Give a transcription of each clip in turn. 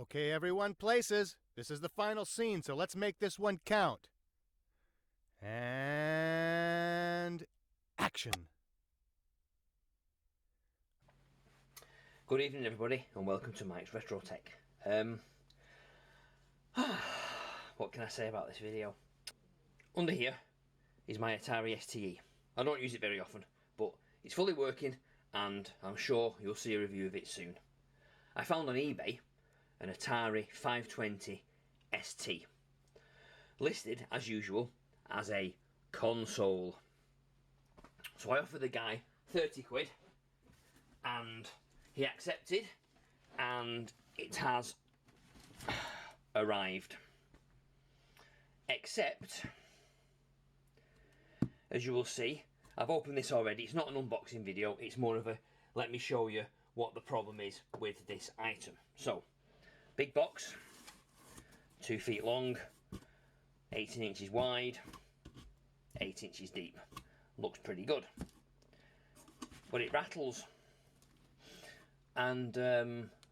Okay, everyone, places. This is the final scene, so let's make this one count. And action. Good evening, everybody, and welcome to Mike's Retro Tech. What can I say about this video? Under here is my Atari STe. I don't use it very often, but it's fully working, and I'm sure you'll see a review of it soon. I found on eBay an Atari 520 ST, listed as usual as a console. So I offered the guy 30 quid, and he accepted, and it has arrived. Except, as you will see, I've opened this already. It's not an unboxing video, it's more of a let me show you what the problem is with this item. So, big box, 2 feet long, 18 inches wide, 8 inches deep. Looks pretty good. But it rattles. And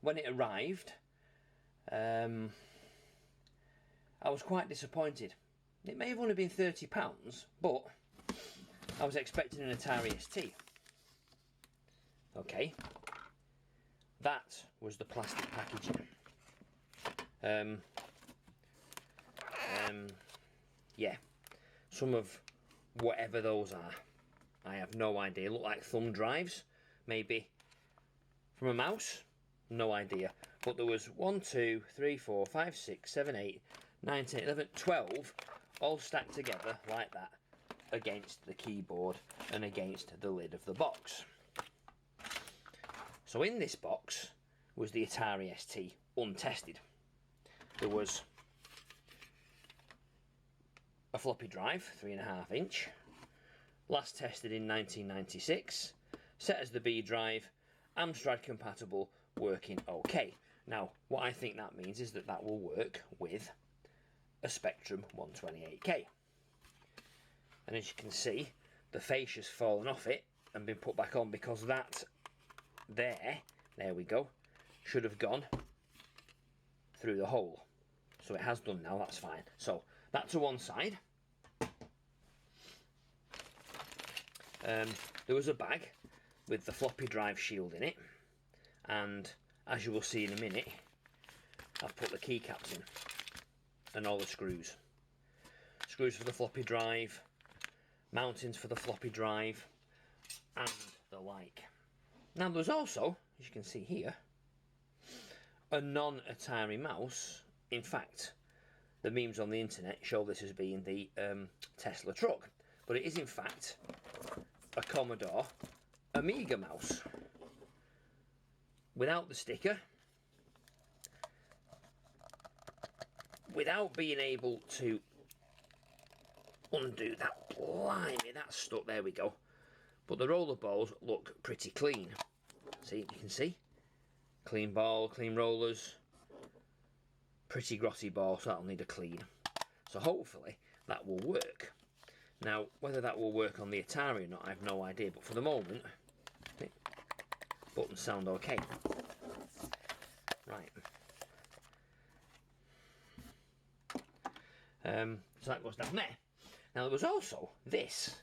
when it arrived, I was quite disappointed. It may have only been £30, but I was expecting an Atari ST. Okay, that was the plastic packaging. Yeah, some of whatever those are, I have no idea. Look like thumb drives, maybe from a mouse, no idea. But there was 1, 2, 3, 4, 5, 6, 7, 8, 9, 10, 11, 12, all stacked together like that against the keyboard and against the lid of the box. So in this box was the Atari ST untested. There was a floppy drive, 3.5 inch, last tested in 1996, set as the B drive, Amstrad compatible, working okay. Now, what I think that means is that that will work with a Spectrum 128K. And as you can see, the fascia's fallen off it and been put back on, because that there we go, should have gone through the hole. So it has done now, that's fine. So that to one side. There was a bag with the floppy drive shield in it, and as you will see in a minute, I've put the keycaps in and all the screws. Screws for the floppy drive, mountings for the floppy drive, and the like. Now there's also, as you can see here, a non-Atari mouse. In fact, the memes on the internet show this as being the Tesla truck, but it is in fact a Commodore Amiga mouse without the sticker, without being able to undo that. Blimey, that's stuck. There we go. But the roller balls look pretty clean. See, you can see, clean ball, clean rollers, pretty grotty ball, so that'll need a clean. So hopefully that will work. Now, whether that will work on the Atari or not, I have no idea, but for the moment, buttons sound okay. Right. So that goes down there. Now there was also this.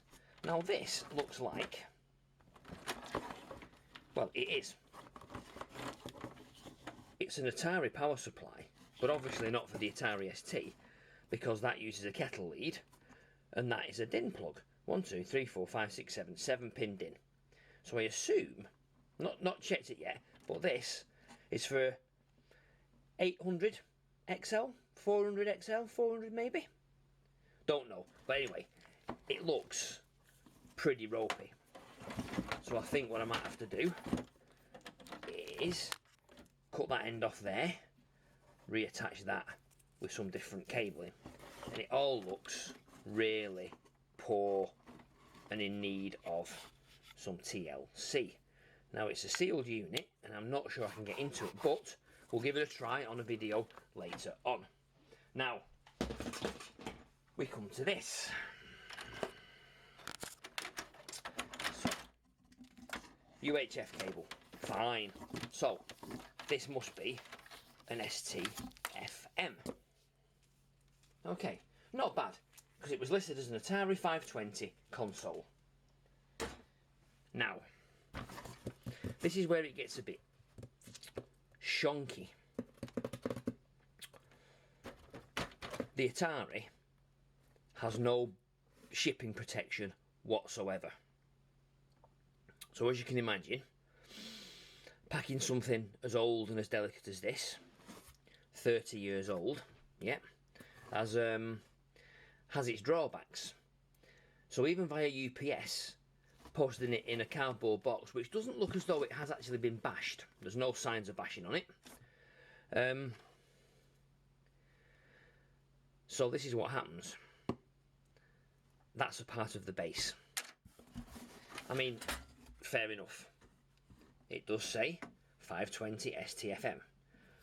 Now this looks like, well, it is. It's an Atari power supply, but obviously not for the Atari ST, because that uses a kettle lead, and that is a DIN plug. 1, 2, 3, 4, 5, 6, 7, 7-pin DIN. So I assume, not checked it yet, but this is for 800 XL, 400 XL, 400 maybe? Don't know. But anyway, it looks pretty ropey. So I think what I might have to do is cut that end off there, reattach that with some different cabling, and it all looks really poor and in need of some TLC. Now it's a sealed unit and I'm not sure I can get into it, but we'll give it a try on a video later on. Now we come to this. So, UHF cable, fine. So this must be an STfm. Okay, not bad, because it was listed as an Atari 520 console. Now, this is where it gets a bit shonky. The Atari has no shipping protection whatsoever. So as you can imagine, packing something as old and as delicate as this, 30 years old, yeah, has its drawbacks. So even via UPS, posting it in a cardboard box, which doesn't look as though it has actually been bashed. There's no signs of bashing on it. So this is what happens. That's a part of the base. I mean, fair enough. It does say 520 STfm.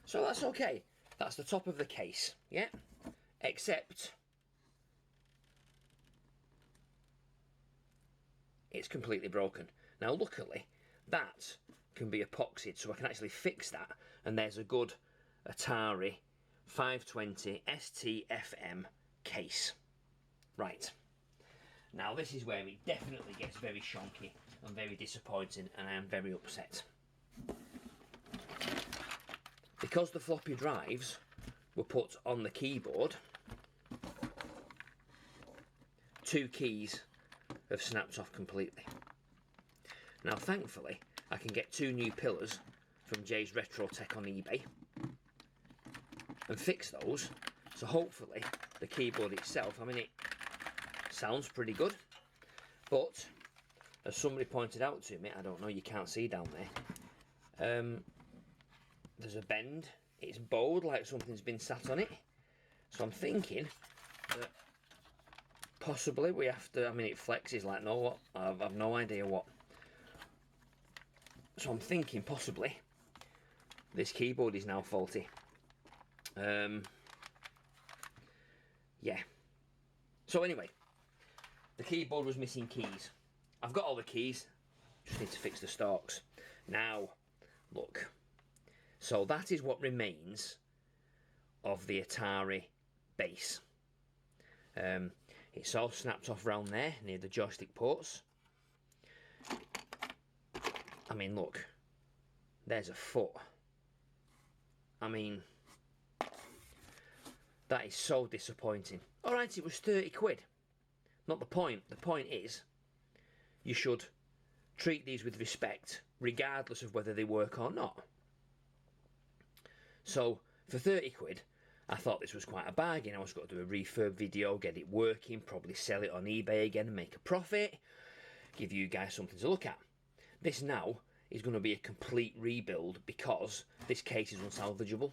So that's okay. That's the top of the case, yeah? Except it's completely broken. Now luckily, that can be epoxied, so I can actually fix that, and there's a good Atari 520 STfm case. Right. Now this is where it definitely gets very shonky and very disappointing, and I am very upset. Because the floppy drives were put on the keyboard, 2 keys have snapped off completely. Now thankfully I can get 2 new pillars from Jay's Retro Tech on eBay and fix those, so hopefully the keyboard itself, I mean, it sounds pretty good, but as somebody pointed out to me, I don't know, you can't see down there, there's a bend, it's bowed like something's been sat on it, so I'm thinking that possibly we have to, I mean, it flexes like no what, I've no idea what, so I'm thinking possibly this keyboard is now faulty. Yeah. So anyway, the keyboard was missing keys. I've got all the keys, just need to fix the stalks. Now, look. So that is what remains of the Atari base. It's all snapped off around there, near the joystick ports. I mean, look. There's a foot. I mean, that is so disappointing. Alright, it was 30 quid. Not the point. The point is, you should treat these with respect, regardless of whether they work or not. So, for 30 quid, I thought this was quite a bargain. I was going to do a refurb video, get it working, probably sell it on eBay again and make a profit, give you guys something to look at. This now is going to be a complete rebuild because this case is unsalvageable.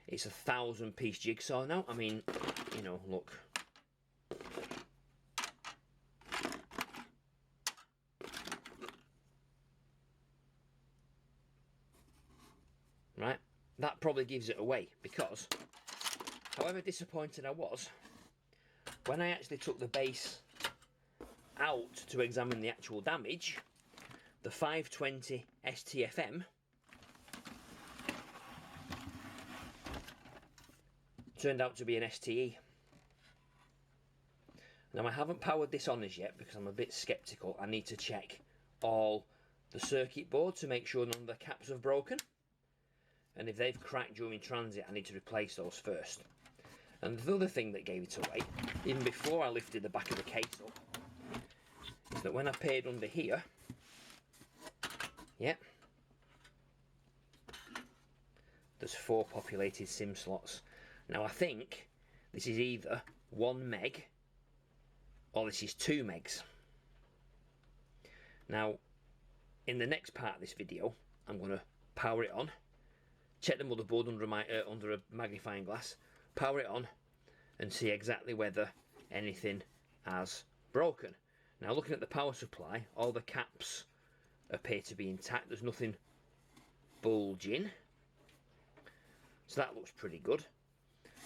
It's a 1,000-piece jigsaw now. I mean, you know, look. Right? That probably gives it away because, however disappointed I was, when I actually took the base out to examine the actual damage, the 520 STfm turned out to be an STE. Now I haven't powered this on as yet because I'm a bit sceptical. I need to check all the circuit board to make sure none of the caps have broken. And if they've cracked during transit, I need to replace those first. And the other thing that gave it away, even before I lifted the back of the case up, is that when I paid under here, yeah, there's 4 populated SIM slots. Now I think this is either 1 meg or this is 2 megs. Now, in the next part of this video, I'm going to power it on, check the motherboard under a magnifying glass, power it on, and see exactly whether anything has broken. Now, looking at the power supply, all the caps appear to be intact. There's nothing bulging, so that looks pretty good.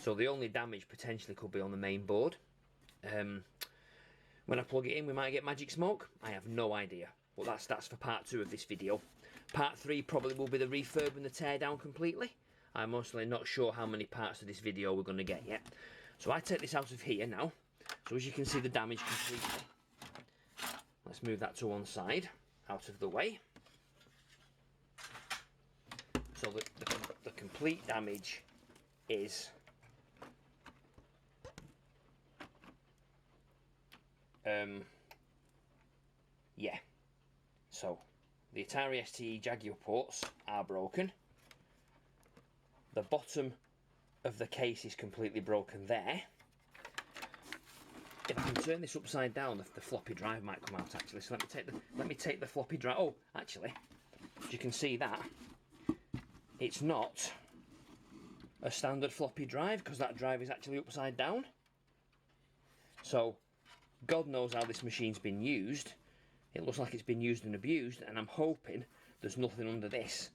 So the only damage potentially could be on the main board. When I plug it in, we might get magic smoke. I have no idea. Well, that's for part 2 of this video. Part 3 probably will be the refurb and the teardown completely. I'm honestly not sure how many parts of this video we're going to get yet. So I take this out of here now. So as you can see, the damage completely. Let's move that to one side, out of the way. So the complete damage is yeah. So the Atari ST Jaguar ports are broken. The bottom of the case is completely broken there. If I can turn this upside down, the floppy drive might come out actually. So let me take the floppy drive. Oh, actually, as you can see that it's not a standard floppy drive because that drive is actually upside down. So God knows how this machine's been used. It looks like it's been used and abused, and I'm hoping there's nothing under this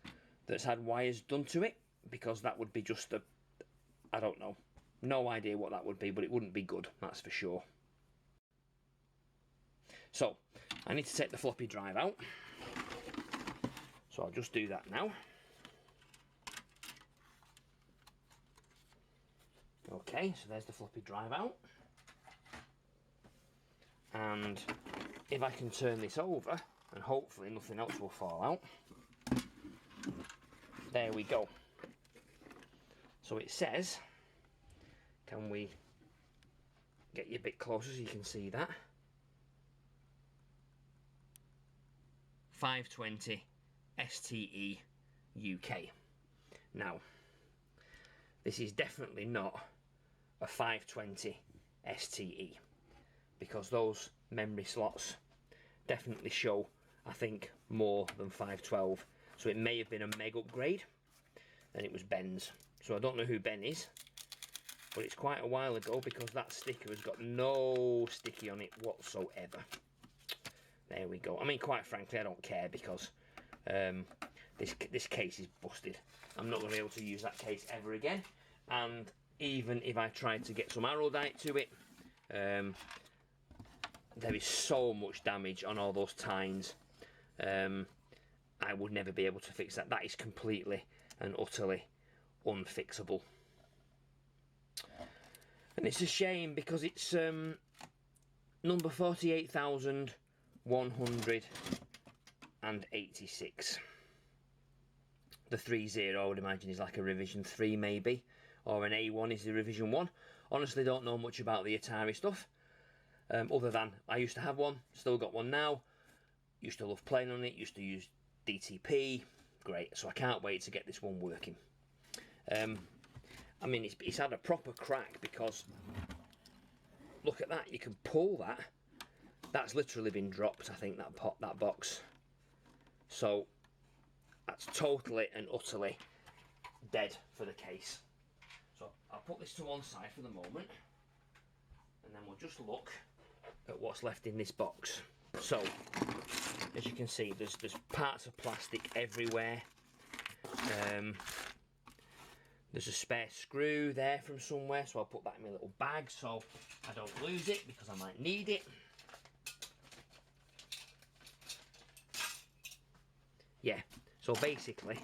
that's had wires done to it, because that would be just a, I don't know, no idea what that would be, but it wouldn't be good, that's for sure. So I need to take the floppy drive out, so I'll just do that now. Okay, so there's the floppy drive out. And if I can turn this over, and hopefully nothing else will fall out. There we go. So it says, can we get you a bit closer so you can see that? 520 STe UK. Now, this is definitely not a 520 STe, because those memory slots definitely show, I think, more than 512. So it may have been a Meg upgrade, and it was Ben's. So I don't know who Ben is, but it's quite a while ago, because that sticker has got no sticky on it whatsoever. There we go. I mean, quite frankly, I don't care, because this case is busted. I'm not going to be able to use that case ever again, and even if I tried to get some arrowdite to it, there is so much damage on all those tines. I would never be able to fix that. That is completely and utterly unfixable. And it's a shame, because it's number 48,186. The 30 I would imagine is like a revision 3 maybe, or an A1 is the revision 1. Honestly, don't know much about the Atari stuff. Other than I used to have one, still got one now, used to love playing on it, used to use DTP, great, so I can't wait to get this one working. I mean, it's had a proper crack, because look at that, you can pull that, that's literally been dropped, I think, that box. So that's totally and utterly dead for the case. So I'll put this to one side for the moment, and then we'll just look at what's left in this box. So as you can see, there's parts of plastic everywhere. There's a spare screw there from somewhere, so I'll put that in my little bag so I don't lose it, because I might need it. Yeah, so basically,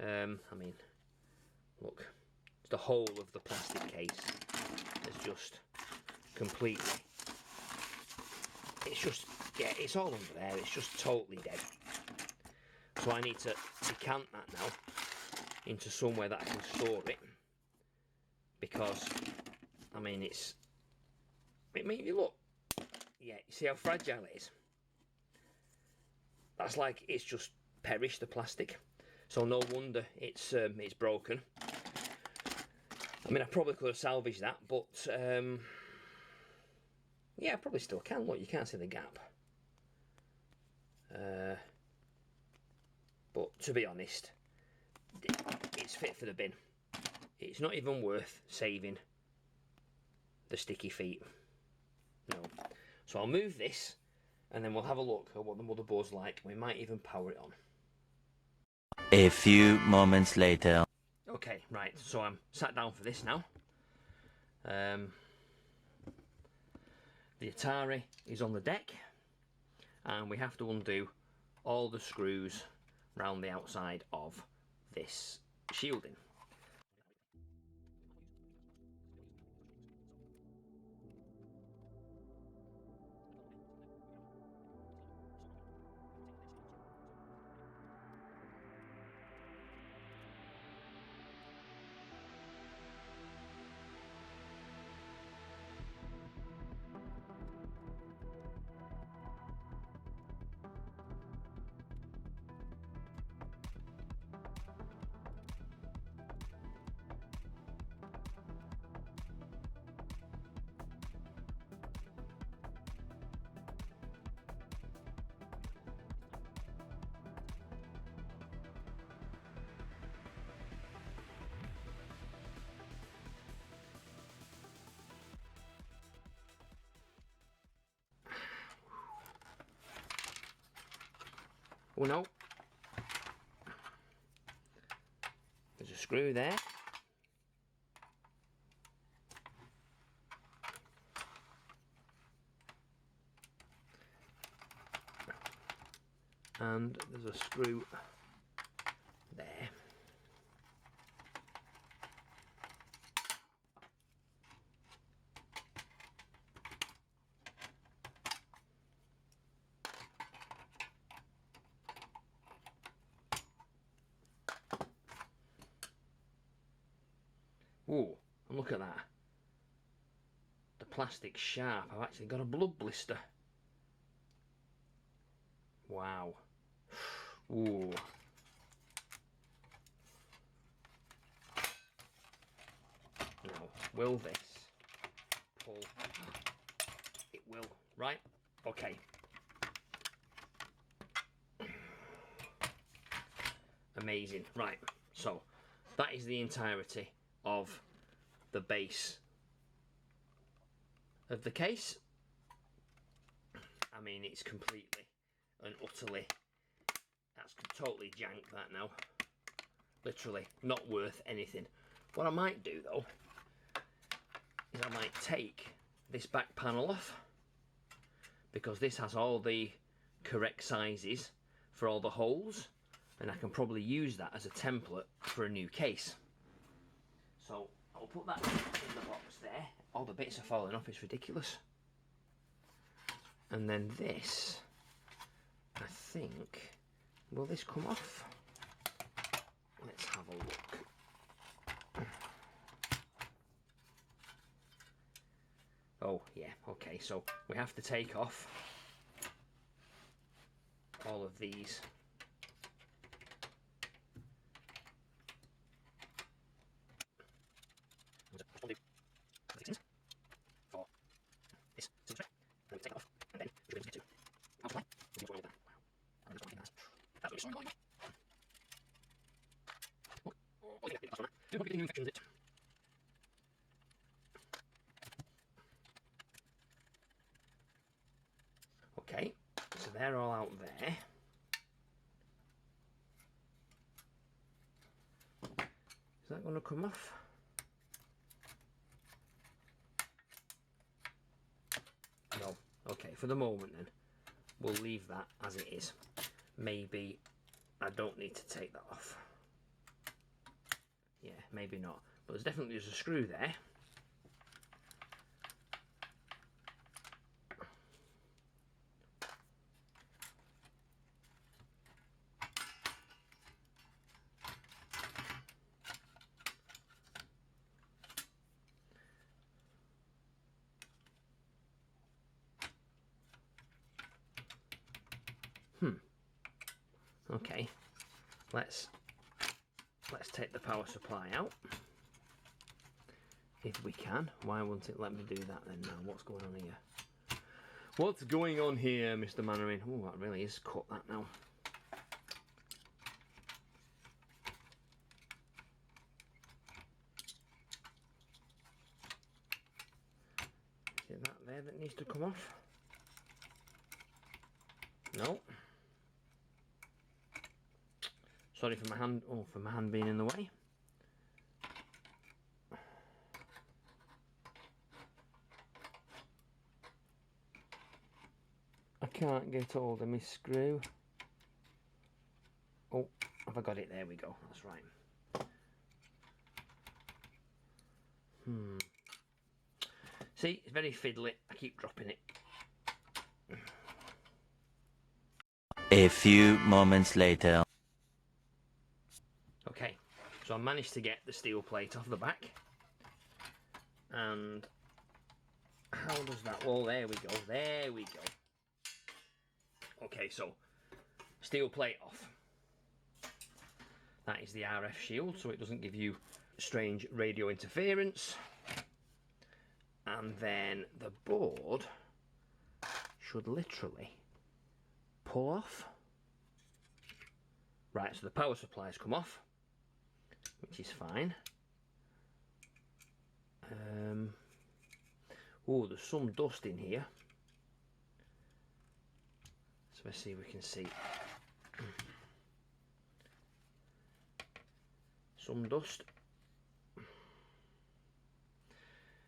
I mean, look, the whole of the plastic case is just completely, it's just, yeah, it's all under there, it's just totally dead. So I need to decant that now into somewhere that I can store it, because, I mean, it made you look, yeah, you see how fragile it is? That's like, it's just perished, the plastic. So no wonder it's broken. I mean, I probably could have salvaged that, but yeah, I probably still can. Look, you can't see the gap. But to be honest, it's fit for the bin. It's not even worth saving the sticky feet. No. So I'll move this, and then we'll have a look at what the motherboard's like. We might even power it on. A few moments later. Okay, right, so I'm sat down for this now. The Atari is on the deck, and we have to undo all the screws round the outside of this shielding. Oh no. There's a screw there. And there's a screw there. Ooh, and look at that. The plastic's sharp. I've actually got a blood blister. Wow. Ooh. Now, will this pull? It will, right? Okay. Amazing. Right, so that is the entirety of the base of the case. I mean, it's completely and utterly, that's totally jank that now. Literally not worth anything. What I might do though is I might take this back panel off, because this has all the correct sizes for all the holes, and I can probably use that as a template for a new case. So I'll put that in the box there. All the bits are falling off, it's ridiculous. And then this, I think, will this come off? Let's have a look. Oh yeah, okay, so we have to take off all of these. For this silver, and we take it off, and then we should be able to get to outside. That's really sorry. New infections it. Okay, so they're all out there. Is that going to come off? No. Okay, for the moment then, we'll leave that as it is. Maybe I don't need to take that off. Yeah, maybe not. But there's definitely just a screw there. Okay, let's take the power supply out if we can. Why won't it let me do that then now? What's going on here? What's going on here, Mr. Mannering? Oh, that really is cut that now. Is it that there that needs to come off? No. Sorry for my hand. Oh, for my hand being in the way. I can't get hold of my screw. Oh, have I got it? There we go. That's right. See, it's very fiddly. I keep dropping it. A few moments later. Okay, so I managed to get the steel plate off the back. And how does that? Well, there we go. There we go. Okay, so steel plate off. That is the RF shield, so it doesn't give you strange radio interference. And then the board should literally pull off. Right, so the power supplies come off, which is fine. Oh, there's some dust in here. So let's see if we can see. some dust.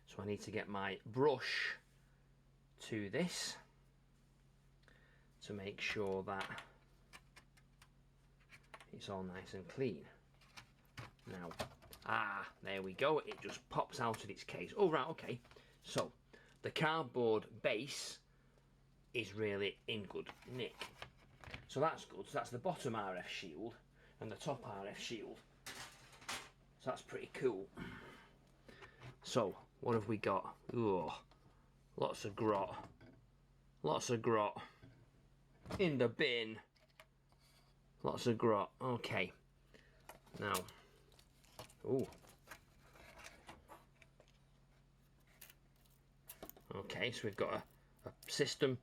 So I need to get my brush to this to make sure that it's all nice and clean. Now, there we go, it just pops out of its case. Oh right, okay. So, the cardboard base is really in good nick. So that's good. So that's the bottom RF shield and the top RF shield. So that's pretty cool. So, what have we got? Oh, lots of grot. Lots of grot. In the bin. Lots of grot. Okay. Now. Ooh. Okay, so we've got a system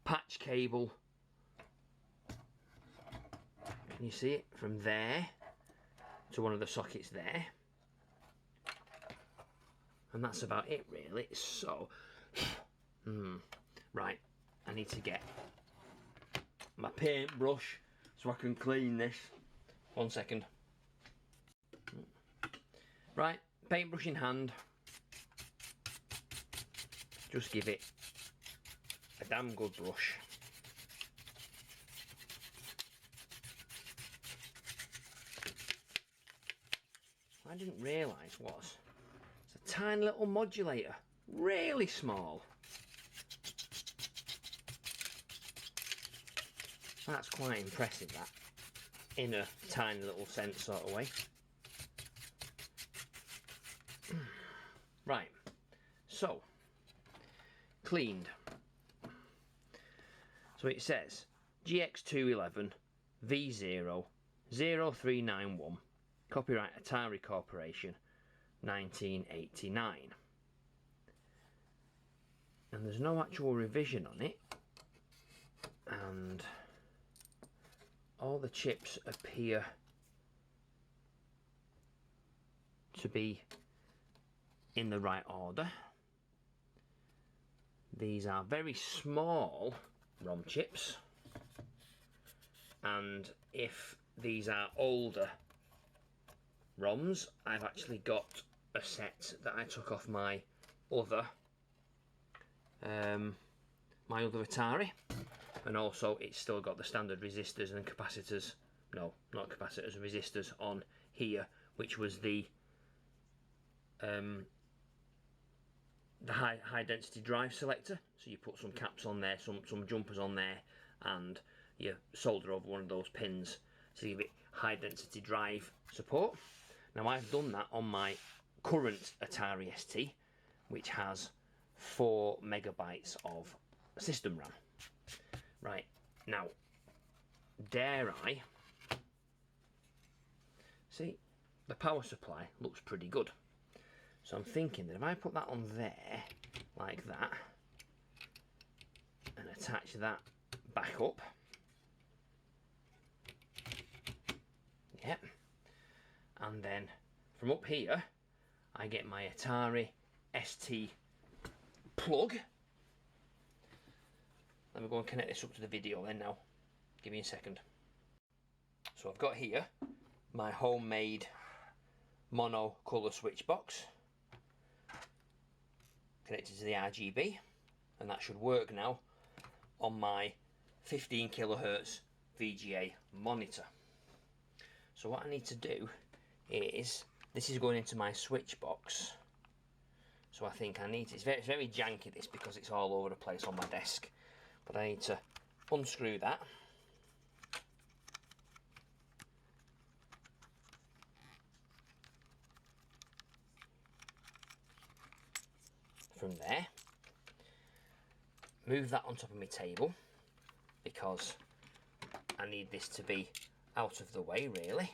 patch cable. Can you see it? From there to one of the sockets there. And that's about it really. So, right, I need to get my paintbrush so I can clean this. 1 second. Right, paintbrush in hand. Just give it a damn good brush. What I didn't realise was it's a tiny little modulator, really small. That's quite impressive, that, in a tiny little sense sort of way. Right, so, cleaned. So it says GX211 V0 0391, copyright Atari Corporation, 1989. And there's no actual revision on it, and all the chips appear to be in the right order. These are very small ROM chips, and if these are older ROMs, I've actually got a set that I took off my other Atari, and also it's still got the standard resistors and capacitors, no, not capacitors, resistors on here, which was the high density drive selector. So you put some caps on there, some jumpers on there, and you solder over one of those pins to give it high density drive support. Now I've done that on my current Atari ST, which has 4 megabytes of system RAM. Right, now, dare I, see, the power supply looks pretty good. So I'm thinking that if I put that on there, like that, and attach that back up, yep, and then from up here, I get my Atari ST plug. Let me go and connect this up to the video then now. Give me a second. So I've got here my homemade mono colour switch box connected to the RGB, and that should work now on my 15 kilohertz VGA monitor. So what I need to do is, this is going into my switch box, so I think I need to, it's very janky this because it's all over the place on my desk, but I need to unscrew that, from there, move that on top of my table because I need this to be out of the way really,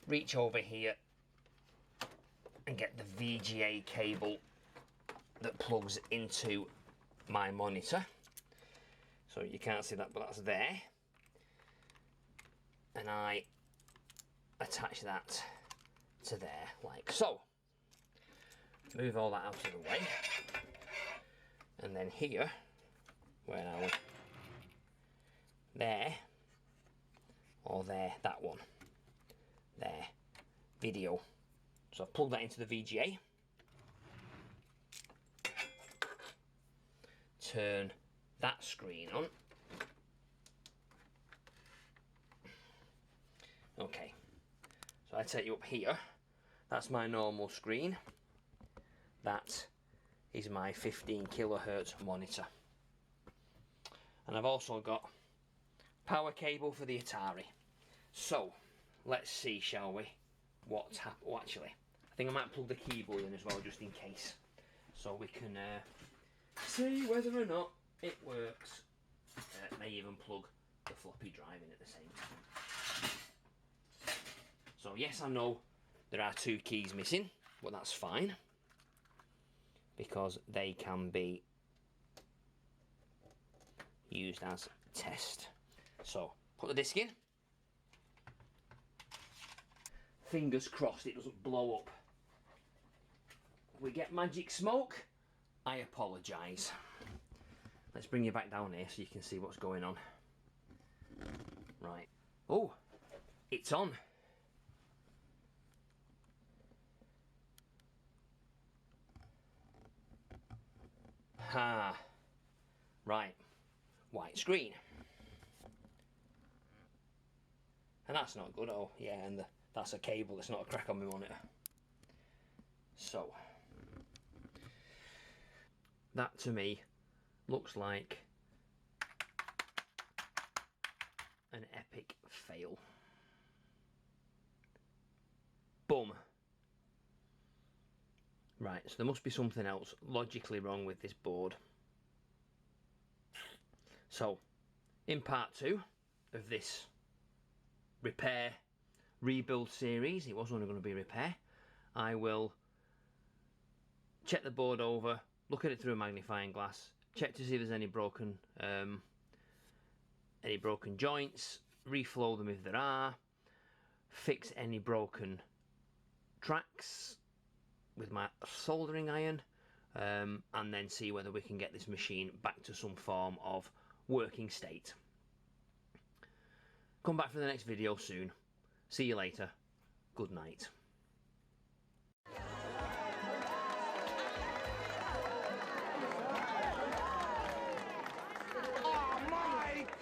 reach over here and get the VGA cable that plugs into my monitor. So you can't see that, but that's there. And I attach that to there, like so. Move all that out of the way. And then here, where are we? There, or there, that one. There. video. So I've plugged that into the VGA. Turn that screen on. Okay, so I take you up here. That's my normal screen. That is my 15 kilohertz monitor. And I've also got power cable for the Atari. So let's see, shall we, what's happened. Oh, actually, I think I might plug the keyboard in as well, just in case, so we can see whether or not it works. May even plug the floppy drive in at the same time. So yes, I know there are 2 keys missing, but that's fine, because they can be used as test. So put the disc in. Fingers crossed it doesn't blow up. If we get magic smoke, I apologise. Let's bring you back down here so you can see what's going on. Right. Oh, it's on. Ha. Right. White screen. And that's not good. Oh, yeah, and that's a cable. It's not a crack on my monitor. So, that to me looks like an epic fail. Boom. Right, so there must be something else logically wrong with this board. So, in part 2 of this repair rebuild series, it was only going to be repair, I will check the board over, look at it through a magnifying glass, check to see if there's any broken joints, reflow them if there are, fix any broken tracks with my soldering iron, and then see whether we can get this machine back to some form of working state. Come back for the next video soon. See you later. Good night. Oh, Mike!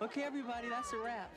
Okay, everybody, that's a wrap.